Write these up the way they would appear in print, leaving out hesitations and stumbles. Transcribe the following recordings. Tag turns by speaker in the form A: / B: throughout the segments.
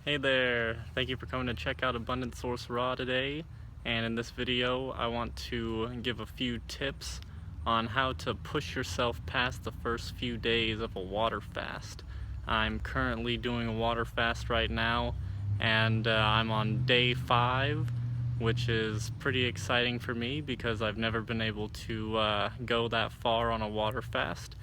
A: Hey there, thank you for coming to check out Abundant Source Raw today. And in this video, I want to give a few tips on how to push yourself past the first few days of a water fast. I'm currently doing a water fast right now, and I'm on day 5, which is pretty exciting for me because I've never been able to go that far on a water fast.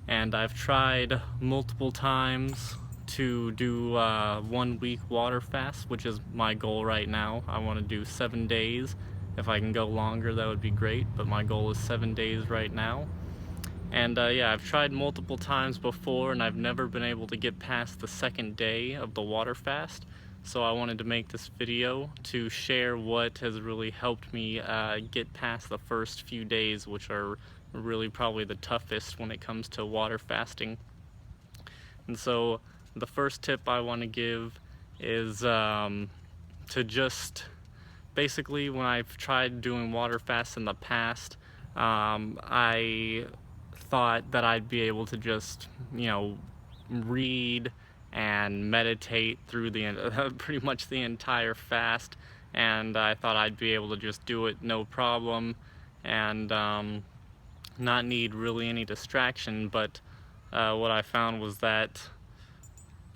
A: And I've tried multiple times to do 1 week water fast, which is my goal right now. I want to do 7 days. If I can go longer, that would be great, but my goal is 7 days right now. And yeah, I've tried multiple times before, and I've never been able to get past the second day of the water fast. So I wanted to make this video to share what has really helped me get past the first few days, which are really probably the toughest when it comes to water fasting. And so the first tip I want to give is to just basically, when I've tried doing water fasts in the past, I thought that I'd be able to just, read and meditate through the pretty much the entire fast, and I thought I'd be able to just do it no problem and not need really any distraction. But what I found was that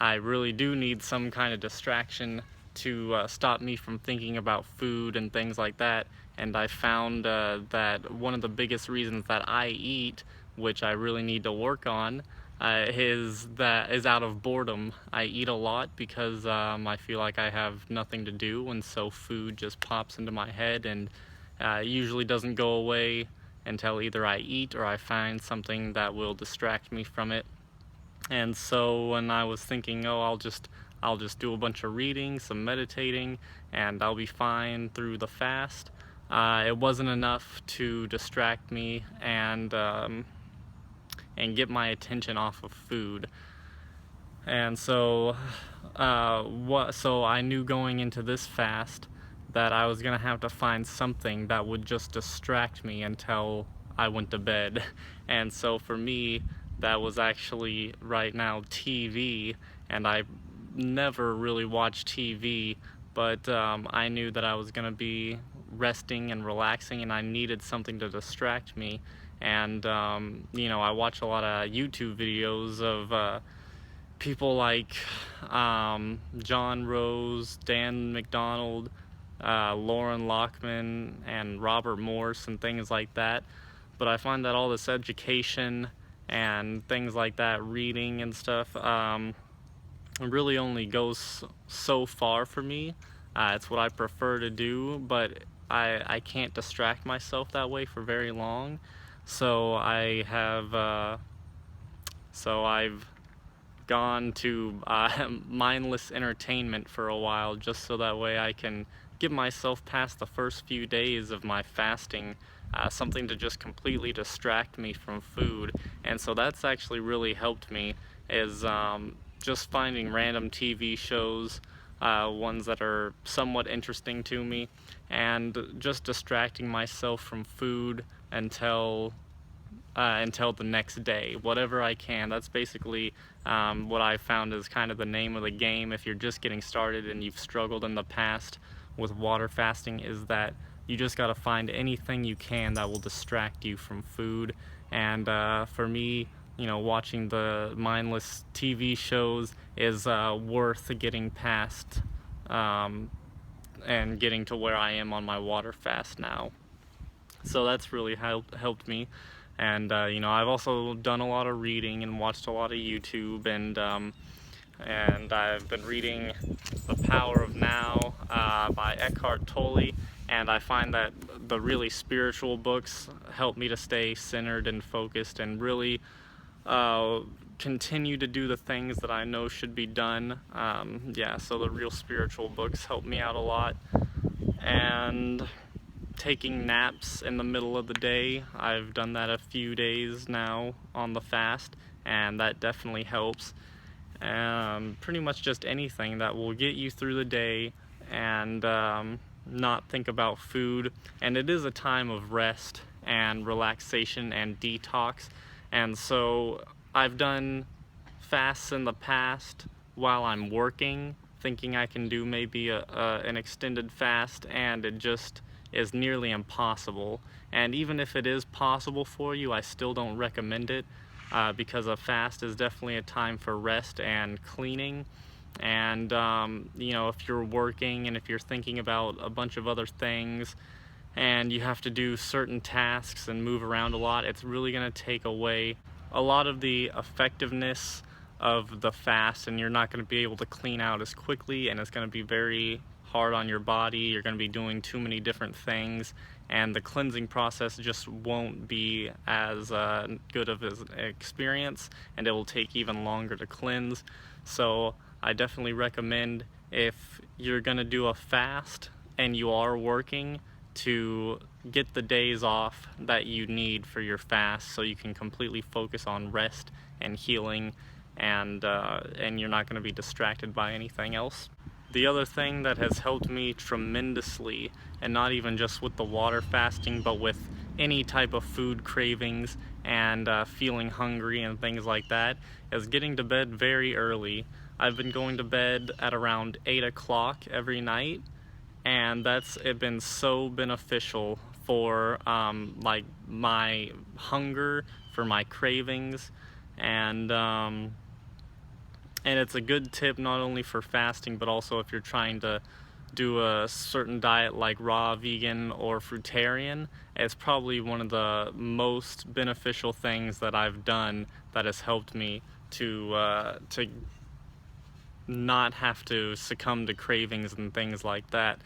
A: I really do need some kind of distraction to stop me from thinking about food and things like that. And I found that one of the biggest reasons that I eat, which I really need to work on, is out of boredom. I eat a lot because I feel like I have nothing to do, and so food just pops into my head and usually doesn't go away until either I eat or I find something that will distract me from it. And so when I was thinking, oh, I'll just do a bunch of reading, some meditating, and I'll be fine through the fast, it wasn't enough to distract me and get my attention off of food. And so so I knew going into this fast that I was gonna have to find something that would just distract me until I went to bed. And so for me, that was actually right now TV, and I never really watch TV, but I knew that I was gonna be resting and relaxing, and I needed something to distract me. And I watch a lot of YouTube videos of people like John Rose, Dan McDonald, Lauren Lockman, and Robert Morse, and things like that. But I find that all this education and things like that, reading and stuff, really only goes so far for me. It's what I prefer to do, but I can't distract myself that way for very long. So I've gone to mindless entertainment for a while, just so that way I can get myself past the first few days of my fasting, something to just completely distract me from food. And so that's actually really helped me, is just finding random TV shows, ones that are somewhat interesting to me, and just distracting myself from food until the next day, whatever I can. That's basically what I found is kind of the name of the game if you're just getting started and you've struggled in the past with water fasting, is that you just got to find anything you can that will distract you from food. And for me, watching the mindless TV shows is worth getting past and getting to where I am on my water fast now. So that's really helped me. And I've also done a lot of reading and watched a lot of YouTube, and I've been reading The Power of Now by Eckhart Tolle, and I find that the really spiritual books help me to stay centered and focused and really continue to do the things that I know should be done. So the real spiritual books help me out a lot. And taking naps in the middle of the day, I've done that a few days now on the fast, and that definitely helps. Pretty much just anything that will get you through the day and not think about food. And it is a time of rest and relaxation and detox, and so I've done fasts in the past while I'm working, thinking I can do maybe an extended fast, and it just is nearly impossible. And even if it is possible for you, I still don't recommend it, because a fast is definitely a time for rest and cleaning. And if you're working and if you're thinking about a bunch of other things and you have to do certain tasks and move around a lot, it's really going to take away a lot of the effectiveness of the fast, and you're not going to be able to clean out as quickly, and it's going to be very hard on your body. You're going to be doing too many different things, and the cleansing process just won't be as good of an experience, and it will take even longer to cleanse. So I definitely recommend, if you're going to do a fast and you are working, to get the days off that you need for your fast, so you can completely focus on rest and healing, and you're not going to be distracted by anything else. The other thing that has helped me tremendously, and not even just with the water fasting, but with any type of food cravings and feeling hungry and things like that, is getting to bed very early. I've been going to bed at around 8 o'clock every night, and that's been so beneficial for like my hunger, for my cravings, and it's a good tip not only for fasting, but also if you're trying to do a certain diet like raw, vegan, or fruitarian. It's probably one of the most beneficial things that I've done that has helped me to not have to succumb to cravings and things like that.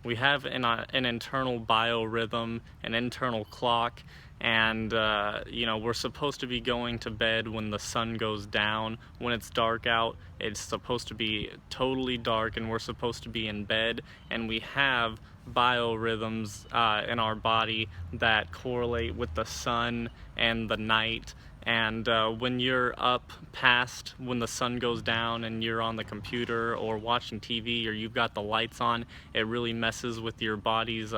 A: We have an internal biorhythm, an internal clock, and we're supposed to be going to bed when the sun goes down. When it's dark out, it's supposed to be totally dark, and we're supposed to be in bed, and we have biorhythms in our body that correlate with the sun and the night. And when you're up past when the sun goes down and you're on the computer or watching TV, or you've got the lights on, it really messes with your body's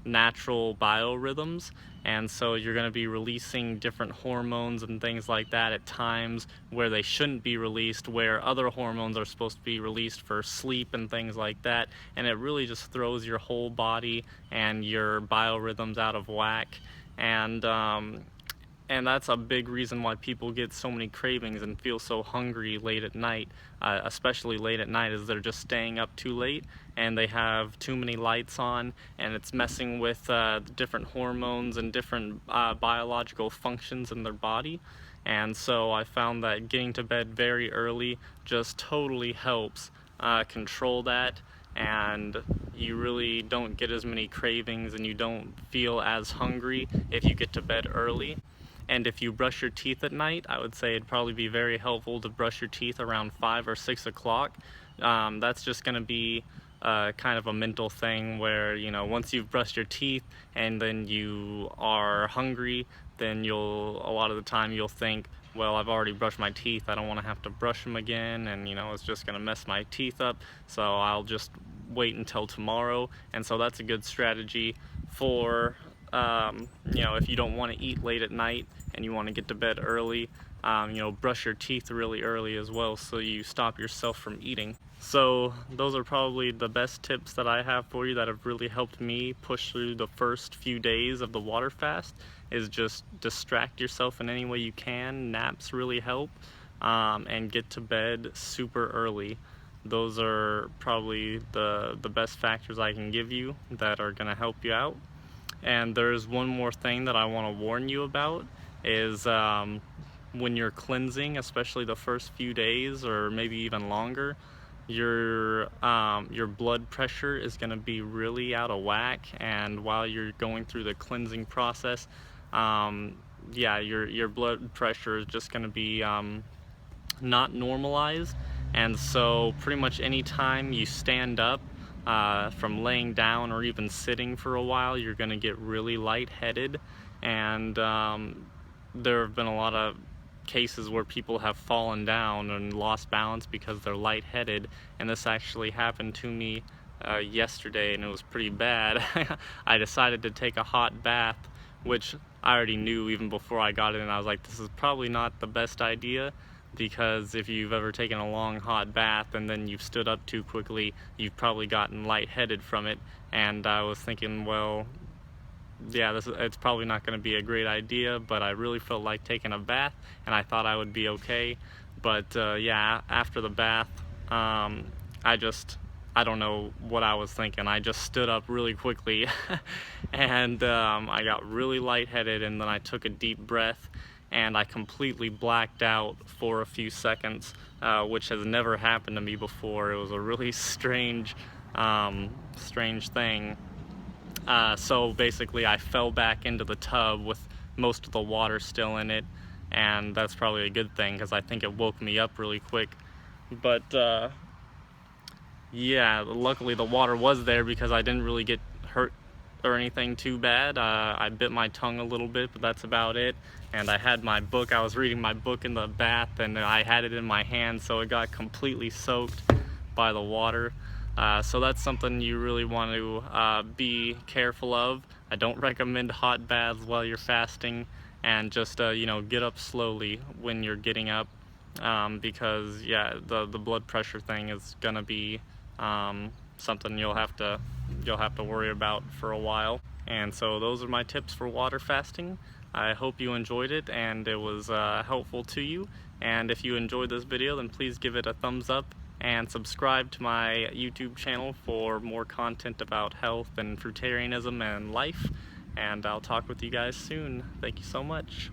A: natural biorhythms. And so you're going to be releasing different hormones and things like that at times where they shouldn't be released, where other hormones are supposed to be released for sleep and things like that. And it really just throws your whole body and your biorhythms out of whack. And that's a big reason why people get so many cravings and feel so hungry late at night, especially late at night, is they're just staying up too late and they have too many lights on, and it's messing with different hormones and different biological functions in their body. And so I found that getting to bed very early just totally helps control that, and you really don't get as many cravings and you don't feel as hungry if you get to bed early. And if you brush your teeth at night, I would say it'd probably be very helpful to brush your teeth around 5 or 6 o'clock. That's just going to be kind of a mental thing where, once you've brushed your teeth and then you are hungry, then a lot of the time you'll think, well, I've already brushed my teeth, I don't want to have to brush them again, and it's just going to mess my teeth up, so I'll just wait until tomorrow. And so that's a good strategy for if you don't want to eat late at night and you want to get to bed early, brush your teeth really early as well, so you stop yourself from eating. So those are probably the best tips that I have for you that have really helped me push through the first few days of the water fast, is just distract yourself in any way you can. Naps really help, and get to bed super early. Those are probably the best factors I can give you that are going to help you out. And there's one more thing that I want to warn you about, is when you're cleansing, especially the first few days or maybe even longer, your blood pressure is going to be really out of whack. And while you're going through the cleansing process, your blood pressure is just going to be not normalized. And so pretty much any time you stand up from laying down or even sitting for a while, you're going to get really lightheaded. And there have been a lot of cases where people have fallen down and lost balance because they're lightheaded, and this actually happened to me yesterday, and it was pretty bad. I decided to take a hot bath, which I already knew even before I got in, and I was like, this is probably not the best idea, because if you've ever taken a long hot bath and then you've stood up too quickly, you've probably gotten lightheaded from it. And I was thinking, well, yeah, it's probably not going to be a great idea, but I really felt like taking a bath, and I thought I would be okay. But yeah, after the bath, I don't know what I was thinking. I just stood up really quickly, and I got really lightheaded, and then I took a deep breath, and I completely blacked out for a few seconds, which has never happened to me before. It was a really strange thing. So basically I fell back into the tub with most of the water still in it, and that's probably a good thing because I think it woke me up really quick. But yeah, luckily the water was there because I didn't really get hurt or anything too bad. I bit my tongue a little bit, but that's about it. And I had my book, I was reading my book in the bath, and I had it in my hand, so it got completely soaked by the water. So that's something you really want to be careful of. I don't recommend hot baths while you're fasting, and just you know, get up slowly when you're getting up, because yeah, the blood pressure thing is gonna be something you'll have to worry about for a while. And so those are my tips for water fasting. I hope you enjoyed it and it was helpful to you. And if you enjoyed this video, then please give it a thumbs up and subscribe to my YouTube channel for more content about health and fruitarianism and life. And I'll talk with you guys soon. Thank you so much.